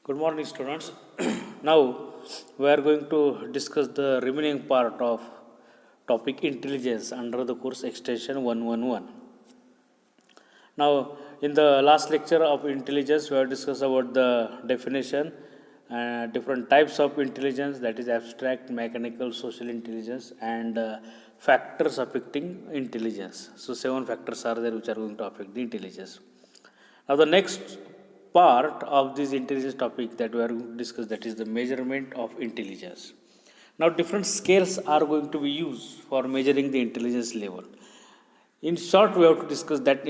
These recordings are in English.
Good morning, students. Now we are going to discuss the remaining part of topic intelligence under the course extension 111. Now, in the last lecture of intelligence, we have discussed about the definition, different types of intelligence, that is abstract, mechanical, social intelligence, and factors affecting intelligence. So, 7 factors are there which are going to affect the intelligence. Now, the next part of this intelligence topic that we are going to discuss, that is the measurement of intelligence. Now, different scales are going to be used for measuring the intelligence level. In short, we have to discuss that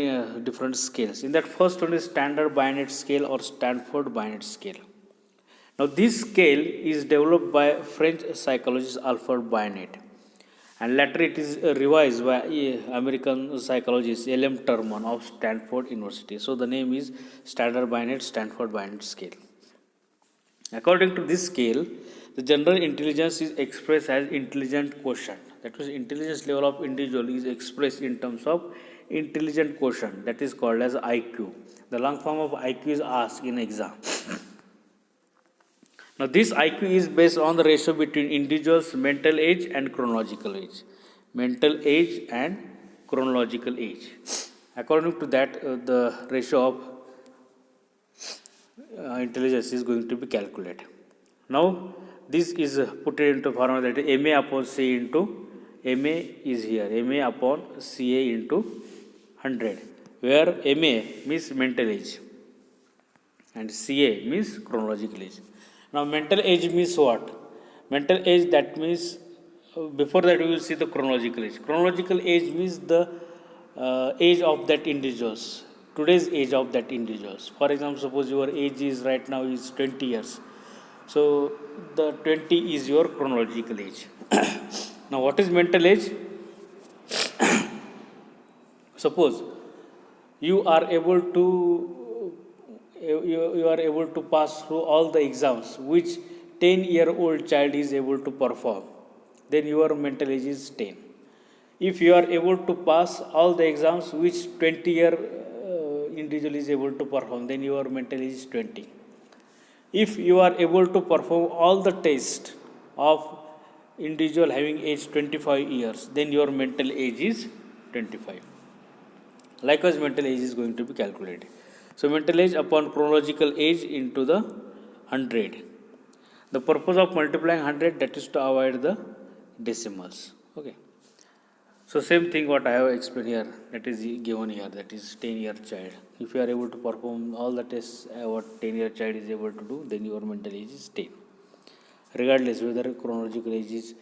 different scales. In that, first one is Standard Binet scale or Stanford Binet scale. Now, this scale is developed by French psychologist Alfred Binet, and later it is revised by American psychologist L.M. Terman of Stanford University. So, the name is Standard Binet Stanford Binet scale. According to this scale, the general intelligence is expressed as intelligent quotient. That means intelligence level of individual is expressed in terms of intelligent quotient. That is called as IQ. The long form of IQ is asked in exam. Now, this IQ is based on the ratio between individuals' mental age and chronological age. Mental age and chronological age. According to that, the ratio of intelligence is going to be calculated. Now, this is put into formula that is MA upon C into MA is here, MA upon CA into 100, where MA means mental age and CA means chronological age. Now, mental age means what? Mental age, that means before that we will see the chronological age. Chronological age means the age of that individuals, today's age of that individuals. For example, suppose your age is right now is 20 years. So, the 20 is your chronological age. Now, what is mental age? Suppose you are able to you are able to pass through all the exams which 10-year-old child is able to perform, then your mental age is 10. If you are able to pass all the exams which 20-year individual is able to perform, then your mental age is 20. If you are able to perform all the tests of individual having age 25 years, then your mental age is 25. Likewise, mental age is going to be calculated. So, mental age upon chronological age into the 100. The purpose of multiplying 100, that is to avoid the decimals. Okay. So, same thing what I have explained here, that is given here, that is 10-year child. If you are able to perform all the tests what 10-year child is able to do, then your mental age is 10. Regardless whether chronological age is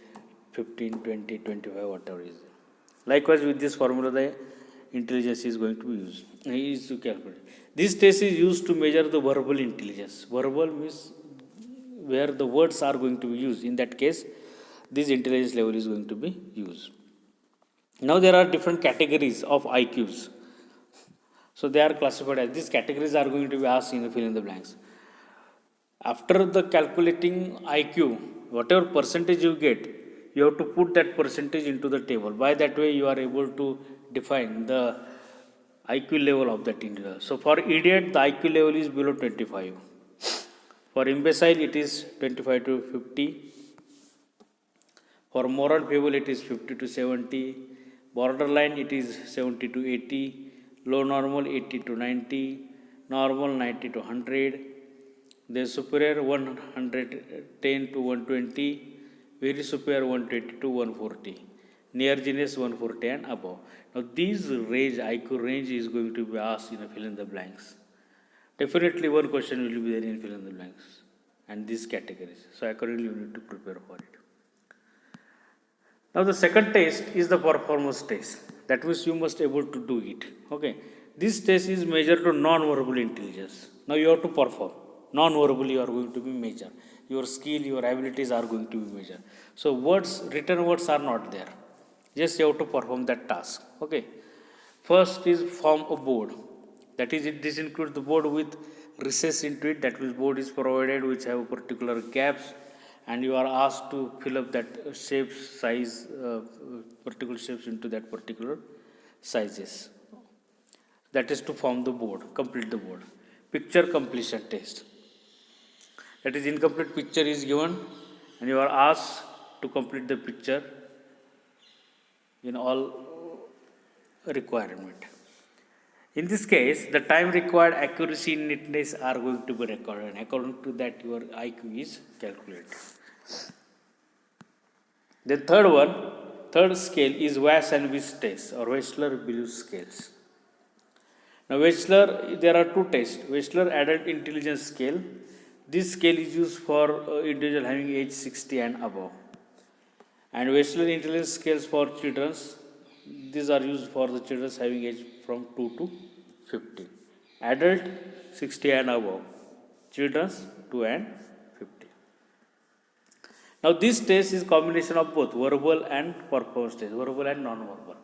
15, 20, 25, whatever is. Likewise, with this formula, the intelligence is going to be used. Is to calculate. This test is used to measure the verbal intelligence. Verbal means where the words are going to be used. In that case, this intelligence level is going to be used. Now, there are different categories of IQs. So, they are classified as these categories are going to be asked in the fill in the blanks. After the calculating IQ, whatever percentage you get, you have to put that percentage into the table. By that way, you are able to define the IQ level of that individual. So, for idiot, the IQ level is below 25. For imbecile, it is 25 to 50. For moral people, it is 50 to 70. Borderline, it is 70 to 80. Low normal, 80 to 90. Normal, 90 to 100. The superior, 110 to 120. Very superior, 120 to 140. Near genius, 140 and above. Now, these range, IQ range is going to be asked in a fill in the blanks. Definitely, one question will be there in fill in the blanks and these categories. So, accordingly, you need to prepare for it. Now, the second test is the performance test. That means you must able to do it. Okay. This test is measured to non-verbal intelligence. Now, you have to perform. Non-verbally, you are going to be measured. Your skill, your abilities are going to be measured. So, words, written words are not there. Just you have to perform that task. Okay. First is form a board. That is, this includes the board with recess into it. That means board is provided which have particular gaps, and you are asked to fill up that shapes, size, particular shapes into that particular sizes. That is to form the board, complete the board. Picture completion test. That is, incomplete picture is given and you are asked to complete the picture in all requirement. In this case, the time required, accuracy, and neatness are going to be recorded, and according to that, your IQ is calculated. The third scale is Weiss and Witz test or Wechsler-Billows scales. Now, Wechsler, there are two tests. Wechsler Adult Intelligence Scale. This scale is used for individual having age 60 and above. And Wechsler Intelligence Scales for children. These are used for the children having age from 2 to 15. Adult 60 and above. Children 2 and 50. Now this test is combination of both verbal and performance test, verbal and non-verbal.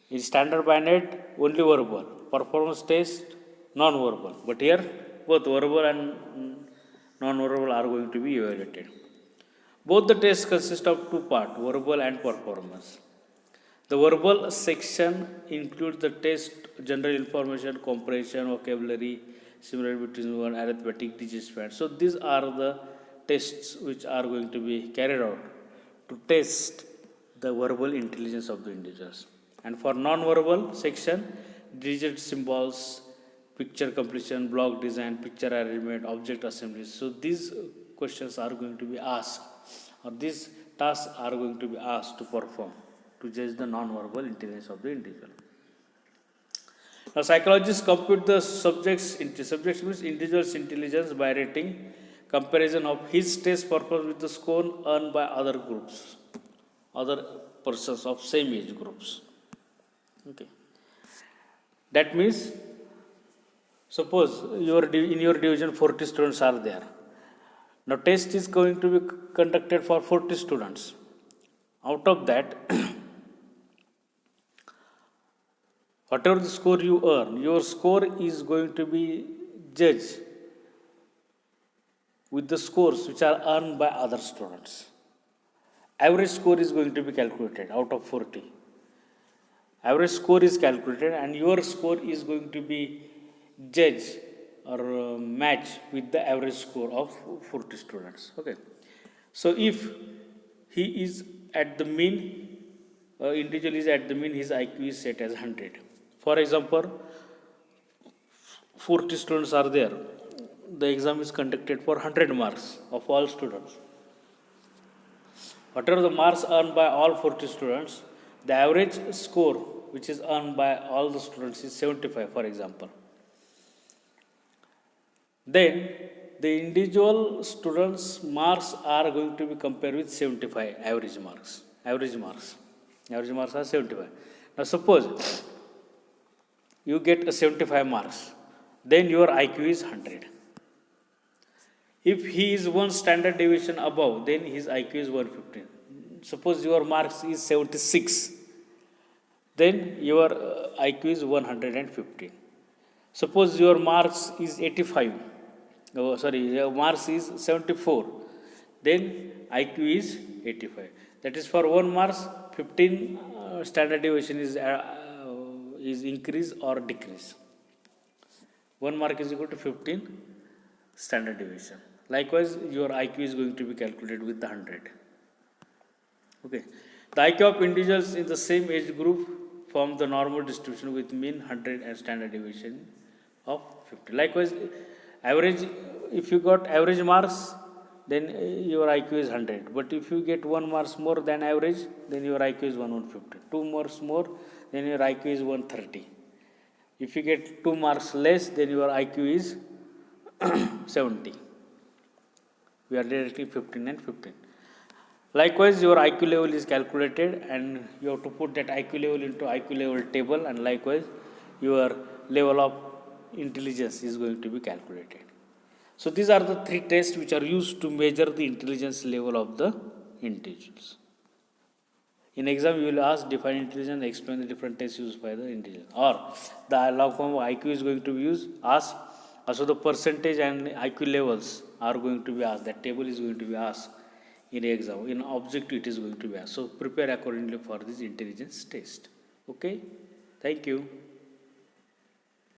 In standard banded, only verbal. Performance test, non-verbal. But here, both verbal and non-verbal are going to be evaluated. Both the tests consist of two parts, verbal and performance. The verbal section includes the test, general information, comprehension, vocabulary, similarity between one, arithmetic, digit span. So these are the tests which are going to be carried out to test the verbal intelligence of the individuals. And for non-verbal section, digit symbols, picture completion, block design, picture arrangement, object assembly. So these questions are going to be asked, or these tasks are going to be asked to perform to judge the non-verbal intelligence of the individual. Now, psychologists compute the subjects means individual's intelligence by rating comparison of his test purpose with the score earned by other groups, other persons of same age groups. Okay. That means, suppose in your division 40 students are there. Now, test is going to be conducted for 40 students. Out of that, whatever the score you earn, your score is going to be judged with the scores which are earned by other students. Average score is going to be calculated out of 40. Average score is calculated and your score is going to be judged or matched with the average score of 40 students. Okay. So if he is at the mean, individual is at the mean, his IQ is set as 100. For example, 40 students are there. The exam is conducted for 100 marks of all students. Whatever the marks earned by all 40 students, the average score which is earned by all the students is 75, for example. Then the individual students' marks are going to be compared with 75 average marks. Average marks are 75. Now suppose you get a 75 marks, then your IQ is 100. If he is one standard deviation above, then his IQ is 115. Suppose your marks is 76, then your IQ is 115. Suppose your marks is 85, your marks is 74, then IQ is 85. That is, for one marks, 15 standard deviation is increase or decrease. 1 mark is equal to 15 standard deviation. Likewise, your IQ is going to be calculated with the 100. Okay. The IQ of individuals in the same age group form the normal distribution with mean 100 and standard deviation of 50. Likewise, average, if you got average marks, then your IQ is 100. But if you get 1 marks more than average, then your IQ is 150. 2 marks more, then your IQ is 130. If you get 2 marks less, then your IQ is 70. We are directly 15 and 15. Likewise, your IQ level is calculated and you have to put that IQ level into IQ level table, and likewise your level of intelligence is going to be calculated. So these are the 3 tests which are used to measure the intelligence level of the individuals. In exam, you will ask define intelligence, explain the different tests used by the individual. Or the log form of IQ is going to be used, asked. Also the percentage and IQ levels are going to be asked. That table is going to be asked in exam. In objective, it is going to be asked. So prepare accordingly for this intelligence test. Okay? Thank you.